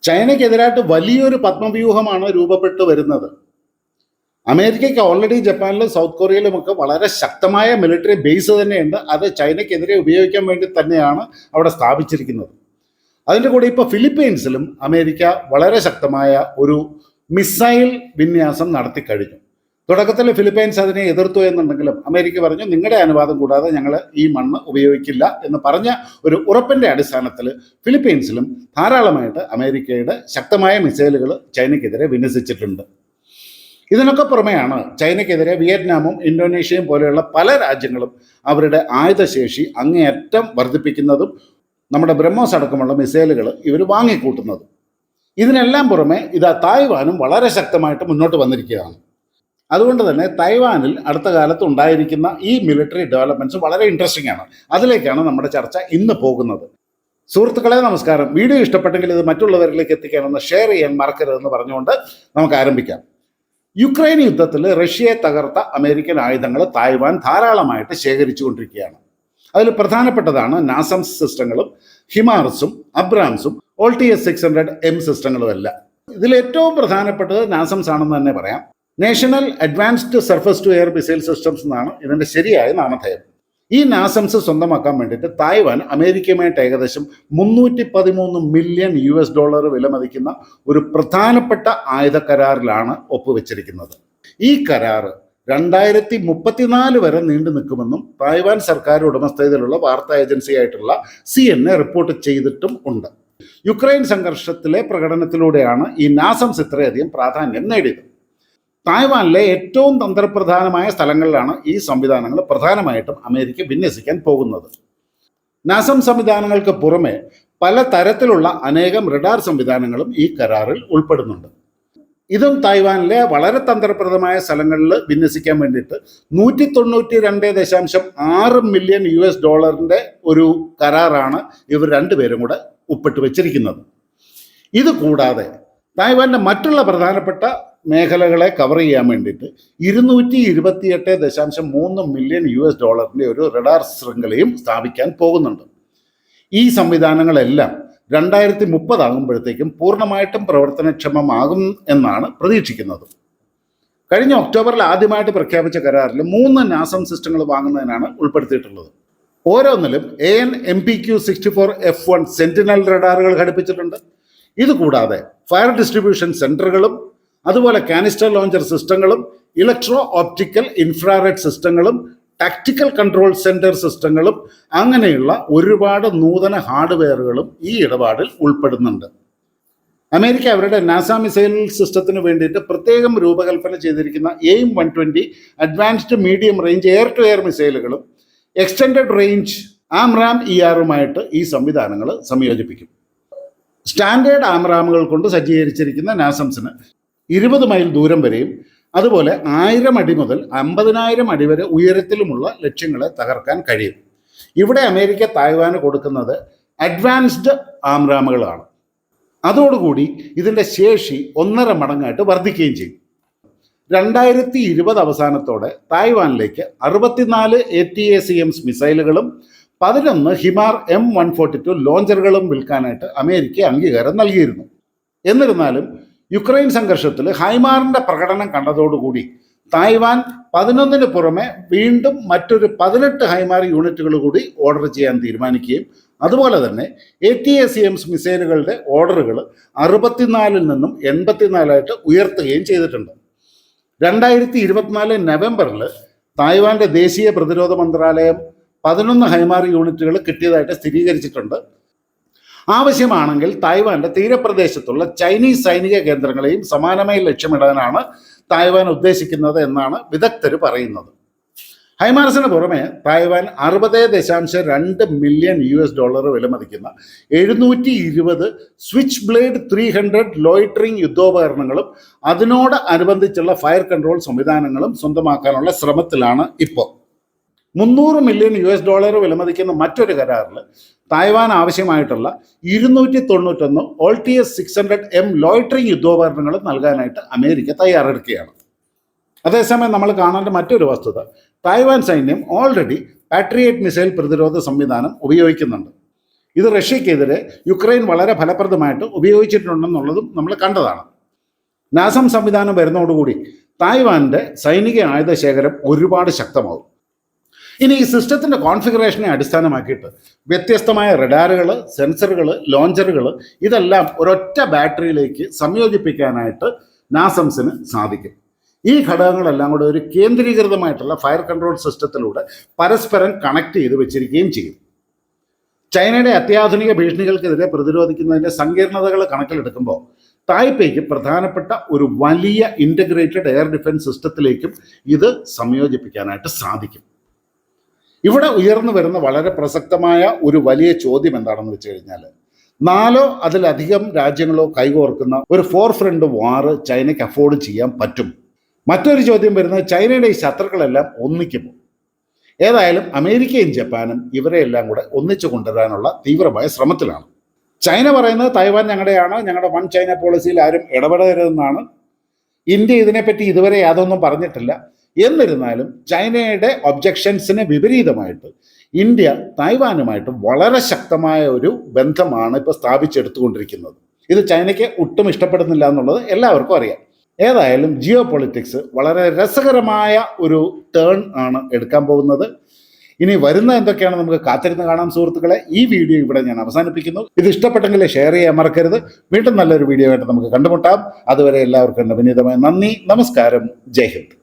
ചൈനയ്ക്കെതിരായിട്ട് വലിയൊരു പത്മവ്യൂഹമാണ് രൂപപ്പെട്ടു വരുന്നത്. അമേരിക്കയ്ക്ക് ഓൾറെഡി ജപ്പാനിലും സൗത്ത് കൊറിയയിലുമൊക്കെ വളരെ ശക്തമായ മിലിറ്ററി ബേസ് തന്നെയുണ്ട്. അത് ചൈനയ്ക്കെതിരെ ഉപയോഗിക്കാൻ വേണ്ടി തന്നെയാണ് അവിടെ സ്ഥാപിച്ചിരിക്കുന്നത്. അതിൻ്റെ കൂടെ ഇപ്പോൾ ഫിലിപ്പീൻസിലും അമേരിക്ക വളരെ ശക്തമായ ഒരു മിസൈൽ വിന്യാസം നടത്തിക്കഴിഞ്ഞു. തുടക്കത്തിൽ ഫിലിപ്പൈൻസ് അതിനെ എതിർത്തു എന്നുണ്ടെങ്കിലും അമേരിക്ക പറഞ്ഞു നിങ്ങളുടെ അനുവാദം കൂടാതെ ഞങ്ങൾ ഈ മണ്ണ് ഉപയോഗിക്കില്ല എന്ന് പറഞ്ഞ ഒരു ഉറപ്പിൻ്റെ അടിസ്ഥാനത്തിൽ ഫിലിപ്പീൻസിലും ധാരാളമായിട്ട് അമേരിക്കയുടെ ശക്തമായ മിസൈലുകൾ ചൈനയ്ക്കെതിരെ വിന്യസിച്ചിട്ടുണ്ട്. ഇതിനൊക്കെ പുറമെയാണ് ചൈനയ്ക്കെതിരെ വിയറ്റ്നാമും ഇന്തോനേഷ്യയും പോലെയുള്ള പല രാജ്യങ്ങളും അവരുടെ ആയുധശേഷി അങ്ങേയറ്റം വർദ്ധിപ്പിക്കുന്നതും നമ്മുടെ ബ്രഹ്മോസ് അടക്കമുള്ള മിസൈലുകൾ ഇവർ വാങ്ങിക്കൂട്ടുന്നതും. ഇതിനെല്ലാം പുറമെ തായ്വാനും വളരെ ശക്തമായിട്ട് മുന്നോട്ട് വന്നിരിക്കുകയാണ്. അതുകൊണ്ട് തന്നെ തായ്വാനിൽ അടുത്ത കാലത്ത് ഉണ്ടായിരിക്കുന്ന ഈ മിലിറ്ററി ഡെവലപ്മെൻറ്റ്സ് വളരെ ഇൻട്രസ്റ്റിംഗ് ആണ്. അതിലേക്കാണ് നമ്മുടെ ചർച്ച ഇന്ന് പോകുന്നത്. സുഹൃത്തുക്കളെ നമസ്കാരം. വീഡിയോ ഇഷ്ടപ്പെട്ടെങ്കിൽ ഇത് മറ്റുള്ളവരിലേക്ക് എത്തിക്കാനൊന്ന് ഷെയർ ചെയ്യാൻ മറക്കരുതെന്ന് പറഞ്ഞുകൊണ്ട് നമുക്ക് ആരംഭിക്കാം. യുക്രൈൻ യുദ്ധത്തിൽ റഷ്യയെ തകർത്ത അമേരിക്കൻ ആയുധങ്ങൾ തായ്വാൻ ധാരാളമായിട്ട് ശേഖരിച്ചു കൊണ്ടിരിക്കുകയാണ്. അതിൽ പ്രധാനപ്പെട്ടതാണ് നാസംസ് സിസ്റ്റങ്ങളും ഹിമാർസും അബ്രാംസും OLTS-600M സിസ്റ്റങ്ങളും എല്ലാം. ഇതിൽ ഏറ്റവും പ്രധാനപ്പെട്ടത് നാസംസ് ആണെന്ന് തന്നെ പറയാം. National advanced surface to air missile systems എന്നാണ് ഇതിൻ്റെ ശരിയായ നാമധേയം. ഈ നാസംസ് സ്വന്തമാക്കാൻ വേണ്ടിയിട്ട് തായ്വാൻ അമേരിക്കയുമായിട്ട് ഏകദേശം $313 മില്യൺ വിലമതിക്കുന്ന ഒരു പ്രധാനപ്പെട്ട ആയുധ കരാറിലാണ് ഒപ്പുവെച്ചിരിക്കുന്നത്. ഈ കരാറ് 2034 വരെ നീണ്ടു നിൽക്കുമെന്നും തായ്വാൻ സർക്കാർ ഉടമസ്ഥതയിലുള്ള വാർത്താ ഏജൻസിയായിട്ടുള്ള CNN റിപ്പോർട്ട് ചെയ്തിട്ടും ഉണ്ട്. യുക്രൈൻ സംഘർഷത്തിലെ പ്രകടനത്തിലൂടെയാണ് ഈ നാസംസ് ഇത്രയധികം പ്രാധാന്യം നേടിയത്. തായ്വാനിലെ ഏറ്റവും തന്ത്രപ്രധാനമായ സ്ഥലങ്ങളിലാണ് ഈ സംവിധാനങ്ങൾ പ്രധാനമായിട്ടും അമേരിക്ക വിന്യസിക്കാൻ പോകുന്നത്. നാസം സംവിധാനങ്ങൾക്ക് പുറമെ പല തരത്തിലുള്ള അനേകം റഡാർ സംവിധാനങ്ങളും ഈ കരാറിൽ ഉൾപ്പെടുന്നുണ്ട്. ഇതും തായ്വാനിലെ വളരെ തന്ത്രപ്രദമായ സ്ഥലങ്ങളിൽ വിന്യസിക്കാൻ വേണ്ടിയിട്ട് $192.6 മില്യൺ ഒരു കരാറാണ് ഇവർ രണ്ടുപേരും കൂടെ ഒപ്പിട്ട് വെച്ചിരിക്കുന്നത്. ഇത് കൂടാതെ തായ്വാന്റെ മറ്റുള്ള പ്രധാനപ്പെട്ട മേഖലകളെ കവർ ചെയ്യാൻ വേണ്ടിയിട്ട് $228.3 മില്യൺ ഒരു റഡാർ ശൃംഖലയും സ്ഥാപിക്കാൻ പോകുന്നുണ്ട്. ഈ സംവിധാനങ്ങളെല്ലാം 2030 ആകുമ്പോഴത്തേക്കും പൂർണ്ണമായിട്ടും പ്രവർത്തനക്ഷമമാകും എന്നാണ് പ്രതീക്ഷിക്കുന്നത്. കഴിഞ്ഞ ഒക്ടോബറിൽ ആദ്യമായിട്ട് പ്രഖ്യാപിച്ച കരാറിൽ 3 നാസം സിസ്റ്റങ്ങൾ വാങ്ങുന്നതിനാണ് ഉൾപ്പെടുത്തിയിട്ടുള്ളത്. ഓരോന്നിലും AN/MPQ-64 F1 സെന്റിനൽ റഡാറുകൾ ഘടിപ്പിച്ചിട്ടുണ്ട്. ഇതുകൂടാതെ ഫയർ ഡിസ്ട്രിബ്യൂഷൻ സെന്ററുകളും അതുപോലെ കാനിസ്റ്റർ ലോഞ്ചർ സിസ്റ്റങ്ങളും ഇലക്ട്രോ ഓപ്റ്റിക്കൽ ഇൻഫ്രാറെഡ് സിസ്റ്റങ്ങളും ടാക്ടിക്കൽ കൺട്രോൾ സെന്റർ സിസ്റ്റങ്ങളും അങ്ങനെയുള്ള ഒരുപാട് നൂതന ഹാർഡ്വെയറുകളും ഈ ഇടപാടിൽ ഉൾപ്പെടുന്നുണ്ട്. അമേരിക്ക അവരുടെ നാസ മിസൈൽ സിസ്റ്റത്തിന് വേണ്ടിയിട്ട് പ്രത്യേകം രൂപകൽപ്പന ചെയ്തിരിക്കുന്ന AIM-120 advanced medium range air to air മിസൈലുകളും എക്സ്റ്റൻഡഡ് റേഞ്ച് AMRAAM-ERമായിട്ട് ഈ സംവിധാനങ്ങൾ സംയോജിപ്പിക്കും. സ്റ്റാൻഡേർഡ് ആംറാമുകൾ കൊണ്ട് സജ്ജീകരിച്ചിരിക്കുന്ന നാസംസിന് 20 മൈൽ ദൂരം വരെയും അതുപോലെ 1000 അടി മുതൽ 50,000 അടി വരെ ഉയരത്തിലുമുള്ള ലക്ഷ്യങ്ങളെ തകർക്കാൻ കഴിയും. ഇവിടെ അമേരിക്ക തായ്വാന് കൊടുക്കുന്നത് അഡ്വാൻസ്ഡ് ആംറാമുകളാണ്. അതോടുകൂടി ഇതിൻ്റെ ശേഷി 1.5 മടങ്ങായിട്ട് വർദ്ധിക്കുകയും ചെയ്യും. 2020 അവസാനത്തോടെ തായ്വാനിലേക്ക് 64 ATACMS മിസൈലുകളും 11 ഹിമാർ M142 ലോഞ്ചറുകളും വിൽക്കാനായിട്ട് അമേരിക്ക അംഗീകാരം നൽകിയിരുന്നു. എന്നിരുന്നാലും യുക്രൈൻ സംഘർഷത്തിൽ ഹൈമാറിൻ്റെ പ്രകടനം കണ്ടതോടുകൂടി തായ്വാൻ 11 പുറമെ വീണ്ടും മറ്റൊരു 18 ഹൈമാർ യൂണിറ്റുകൾ കൂടി ഓർഡർ ചെയ്യാൻ തീരുമാനിക്കുകയും അതുപോലെ തന്നെ ATACMS മിസൈലുകളുടെ ഓർഡറുകൾ 64 നിന്നും 84 ഉയർത്തുകയും ചെയ്തിട്ടുണ്ട്. 2024 നവംബറിൽ തായ്വാന്റെ ദേശീയ പ്രതിരോധ മന്ത്രാലയം 11 ഹൈമാർ യൂണിറ്റുകൾ കിട്ടിയതായിട്ട് സ്ഥിരീകരിച്ചിട്ടുണ്ട്. ആവശ്യമാണെങ്കിൽ തായ്വാന്റെ തീരപ്രദേശത്തുള്ള ചൈനീസ് സൈനിക കേന്ദ്രങ്ങളെയും സമാനമായി ലക്ഷ്യമിടാനാണ് തായ്വാൻ ഉദ്ദേശിക്കുന്നത് എന്നാണ് വിദഗ്ധർ പറയുന്നത്. ഹൈമാർസിന് പുറമെ തായ്വാൻ $60.2 മില്യൺ വിലമതിക്കുന്ന 720 സ്വിച്ച് ബ്ലേഡ് 300 ലോയിറ്ററിംഗ് യുദ്ധോപകരണങ്ങളും അതിനോട് അനുബന്ധിച്ചുള്ള ഫയർ കൺട്രോൾ സംവിധാനങ്ങളും സ്വന്തമാക്കാനുള്ള ശ്രമത്തിലാണ് ഇപ്പോൾ. $300 മില്യൺ വിലമതിക്കുന്ന മറ്റൊരു കരാറിൽ തായ്വാൻ ആവശ്യമായിട്ടുള്ള 291 OLTS-600M ലോയിറ്ററിംഗ് യുദ്ധോപകരണങ്ങളും നൽകാനായിട്ട് അമേരിക്ക തയ്യാറെടുക്കുകയാണ്. അതേസമയം നമ്മൾ കാണേണ്ട മറ്റൊരു വസ്തുത, തായ്വാൻ സൈന്യം ഓൾറെഡി പാട്രിയറ്റ് മിസൈൽ പ്രതിരോധ സംവിധാനം ഉപയോഗിക്കുന്നുണ്ട്. ഇത് റഷ്യക്കെതിരെ യുക്രൈൻ വളരെ ഫലപ്രദമായിട്ട് ഉപയോഗിച്ചിട്ടുണ്ടെന്നുള്ളതും നമ്മൾ കണ്ടതാണ്. നാസം സംവിധാനം വരുന്നതോടുകൂടി തായ്വാൻ്റെ സൈനിക ആയുധ ശേഖരം ഒരുപാട് ശക്തമാവും. ഇനി ഈ സിസ്റ്റത്തിൻ്റെ കോൺഫിഗറേഷനെ അടിസ്ഥാനമാക്കിയിട്ട് വ്യത്യസ്തമായ റഡാറുകൾ, സെൻസറുകൾ, ലോഞ്ചറുകൾ ഇതെല്ലാം ഒരൊറ്റ ബാറ്ററിയിലേക്ക് സംയോജിപ്പിക്കാനായിട്ട് നാസംസിന് സാധിക്കും. ഈ ഘടകങ്ങളെല്ലാം കൂടെ ഒരു കേന്ദ്രീകൃതമായിട്ടുള്ള ഫയർ കൺട്രോൾ സിസ്റ്റത്തിലൂടെ പരസ്പരം കണക്ട് ചെയ്ത് വെച്ചിരിക്കുകയും ചെയ്യും. ചൈനയുടെ അത്യാധുനിക ഭീഷണികൾക്കെതിരെ പ്രതിരോധിക്കുന്നതിൻ്റെ സങ്കീർണതകൾ കണക്കിലെടുക്കുമ്പോൾ തായ്പേയ്ക്ക് പ്രധാനപ്പെട്ട ഒരു വലിയ ഇൻ്റഗ്രേറ്റഡ് എയർ ഡിഫൻസ് സിസ്റ്റത്തിലേക്കും ഇത് സംയോജിപ്പിക്കാനായിട്ട് സാധിക്കും. ഇവിടെ ഉയർന്നു വരുന്ന വളരെ പ്രസക്തമായ ഒരു വലിയ ചോദ്യം എന്താണെന്ന് വെച്ച് കഴിഞ്ഞാൽ, 4 അതിലധികം രാജ്യങ്ങളോ കൈകോർക്കുന്ന ഒരു 4 ഫ്രണ്ട് വാർ ചൈനയ്ക്ക് അഫോർഡ് ചെയ്യാൻ പറ്റും. മറ്റൊരു ചോദ്യം വരുന്നത്, ചൈനയുടെ ഈ ശത്രുക്കളെല്ലാം ഒന്നിക്കുമോ? ഏതായാലും അമേരിക്കയും ജപ്പാനും ഇവരെയെല്ലാം കൂടെ ഒന്നിച്ചു കൊണ്ടുവരാനുള്ള തീവ്രമായ ശ്രമത്തിലാണ്. ചൈന പറയുന്നത് തായ്വാൻ ഞങ്ങളുടെയാണ്, ഞങ്ങളുടെ വൺ ചൈന പോളിസിയിൽ ആരും ഇടപെടരുതെന്നാണ്. ഇന്ത്യ ഇതിനെപ്പറ്റി ഇതുവരെ യാതൊന്നും പറഞ്ഞിട്ടില്ല. എന്നിരുന്നാലും ചൈനയുടെ ഒബ്ജക്ഷൻസിന് വിപരീതമായിട്ട് ഇന്ത്യ തായ്വാനുമായിട്ട് വളരെ ശക്തമായ ഒരു ബന്ധമാണ് ഇപ്പോൾ സ്ഥാപിച്ചെടുത്തുകൊണ്ടിരിക്കുന്നത്. ഇത് ചൈനയ്ക്ക് ഒട്ടും ഇഷ്ടപ്പെടുന്നില്ല എന്നുള്ളത് എല്ലാവർക്കും അറിയാം. ഏതായാലും ജിയോ പൊളിറ്റിക്സ് വളരെ രസകരമായ ഒരു ടേൺ ആണ് എടുക്കാൻ പോകുന്നത്. ഇനി വരുന്ന എന്തൊക്കെയാണ് നമുക്ക് കാത്തിരുന്ന് കാണാം സുഹൃത്തുക്കളെ. ഈ വീഡിയോ ഇവിടെ ഞാൻ അവസാനിപ്പിക്കുന്നു. ഇത് ഇഷ്ടപ്പെട്ടെങ്കിൽ ഷെയർ ചെയ്യാൻ മറക്കരുത്. വീണ്ടും നല്ലൊരു വീഡിയോ ആയിട്ട് നമുക്ക് കണ്ടുമുട്ടാം. അതുവരെ എല്ലാവർക്കും വിനീതമായ നന്ദി, നമസ്കാരം, ജയ് ഹിന്ദ്.